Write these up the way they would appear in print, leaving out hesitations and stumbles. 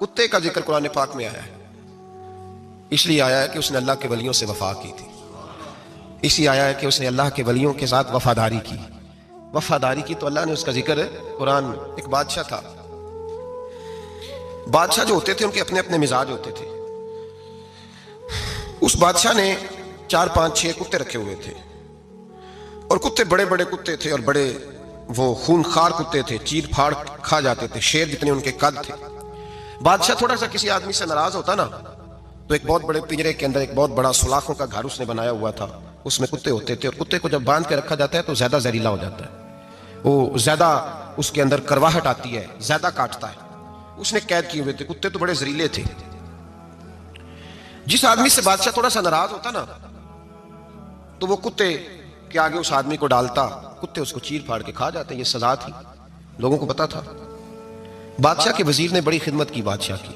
कुत्ते का जिक्र कुरान पाक में आया है, इसलिए आया है कि उसने अल्लाह के वलियों से वफा की थी। इसलिए आया है कि उसने अल्लाह के वलियों के साथ वफादारी की। वफादारी की तो अल्लाह ने उसका जिक्र कुरान। एक बादशाह था, बादशाह जो होते थे उनके अपने अपने मिजाज होते थे। उस बादशाह ने 4, 5, 6 कुत्ते रखे हुए थे और कुत्ते बड़े बड़े कुत्ते थे और बड़े वो खूनखार कुत्ते थे, चीर फाड़ खा जाते थे, शेर जितने उनके कद थे। बादशाह थोड़ा सा किसी आदमी से नाराज होता ना तो एक बहुत बड़े पिंजरे के अंदर एक बहुत बड़ा सुलाखों का घर उसने बनाया हुआ था, उसमें कुत्ते होते थे और कुत्ते को जब बांध के रखा जाता है तो ज्यादा जहरीला हो जाता है, वो ज्यादा उसके अंदर करवाहट आती है, ज्यादा काटता है। उसने कैद किए हुए थे, कुत्ते तो बड़े जहरीले थे। जिस आदमी से बादशाह थोड़ा सा नाराज होता ना तो वो कुत्ते के आगे उस आदमी को डालता, कुत्ते उसको चीर फाड़ के खा जाते। ये सजा थी, लोगों को पता था। बादशाह के वजीर ने बड़ी खिदमत की बादशाह की,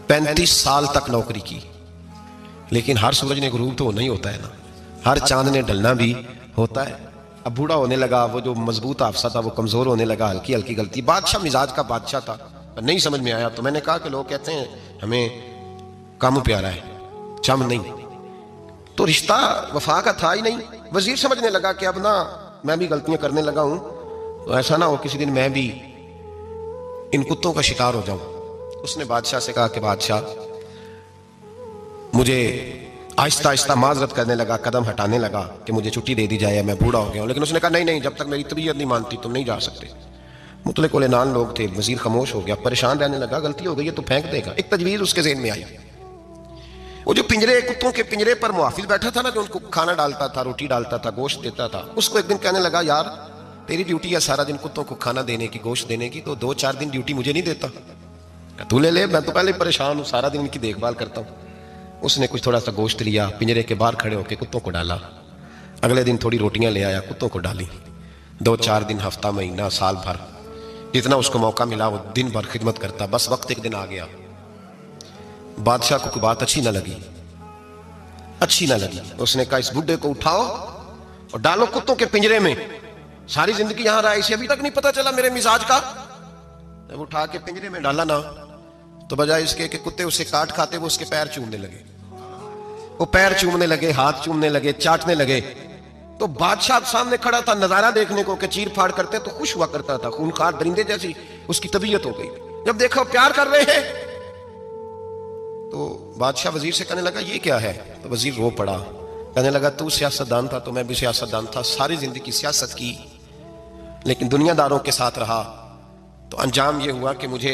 35 साल तक नौकरी की। लेकिन हर सूरज ने गुरूब तो नहीं होता है ना, हर चांद ने ढलना भी होता है। अब बूढ़ा होने लगा, वो जो मजबूत हाफसा था वो कमजोर होने लगा, हल्की हल्की गलती। बादशाह मिजाज का बादशाह था, नहीं समझ में आया तो मैंने कहा कि लोग कहते हैं हमें काम प्यारा है, चम नहीं। तो रिश्ता वफा का था ही नहीं। वजीर समझने लगा कि अब ना मैं भी गलतियां करने लगा हूं, तो ऐसा ना हो किसी दिन मैं भी इन कुत्तों का शिकार हो जाऊं। उसने बादशाह से कहा कि बादशाह, मुझे आहिस्ता आहिस्ता माजरत करने लगा, कदम हटाने लगा कि मुझे छुट्टी दे दी जाए, मैं बूढ़ा हो गया हूं। लेकिन उसने कहा नहीं नहीं, जब तक मेरी तबीयत नहीं मानती तुम नहीं जा सकते। मुतलक उलेनान लोग थे, वजीर खामोश हो गया, परेशान रहने लगा, गलती हो गई है तो फेंक देगा। एक तजवीज उसके ज़हन में आई। वो जो पिंजरे, कुत्तों के पिंजरे पर मुहाफिज बैठा था ना, जो उनको खाना डालता था, रोटी डालता था, गोश्त देता था, उसको एक दिन कहने लगा, यार तेरी ड्यूटी है सारा दिन कुत्तों को खाना देने की, गोश्त देने की, तो 2-4 दिन ड्यूटी मुझे नहीं देता? तू ले ले, मैं तो पहले परेशान हूं, सारा दिन इनकी देखभाल करता हूं। उसने कुछ थोड़ा सा गोश्त लिया, पिंजरे के बाहर खड़े होकर कुत्तों को डाला। अगले दिन थोड़ी रोटियां ले आया, कुत्तों को डाली। 2-4 दिन, हफ्ता, महीना, साल भर, जितना उसको मौका मिला वो दिन भर खिदमत करता। बस वक्त एक दिन आ गया, बादशाह को कोई बात अच्छी ना लगी। उसने कहा इस बुड्ढे को उठाओ और डालो कुत्तों के पिंजरे में, सारी जिंदगी यहां रहा, इसे अभी तक नहीं पता चला मेरे मिजाज का। जब उठा के पिंजरे में डाला ना तो बजाय इसके कि कुत्ते उसे काट खाते, वो उसके पैर चूमने लगे। वो पैर चूमने लगे, हाथ चूमने लगे, चाटने लगे। तो बादशाह सामने खड़ा था नजारा देखने को कि चीर फाड़ करते तो खुश हुआ करता था, खूनखार दरिंदे जैसी उसकी तबीयत हो गई। जब देखा प्यार कर रहे हैं तो बादशाह वजीर से कहने लगा ये क्या है? तो वजीर रो पड़ा, कहने लगा तू सियासतदान था तो मैं भी सियासतदान था, सारी जिंदगी सियासत की, लेकिन दुनियादारों के साथ रहा तो अंजाम ये हुआ कि मुझे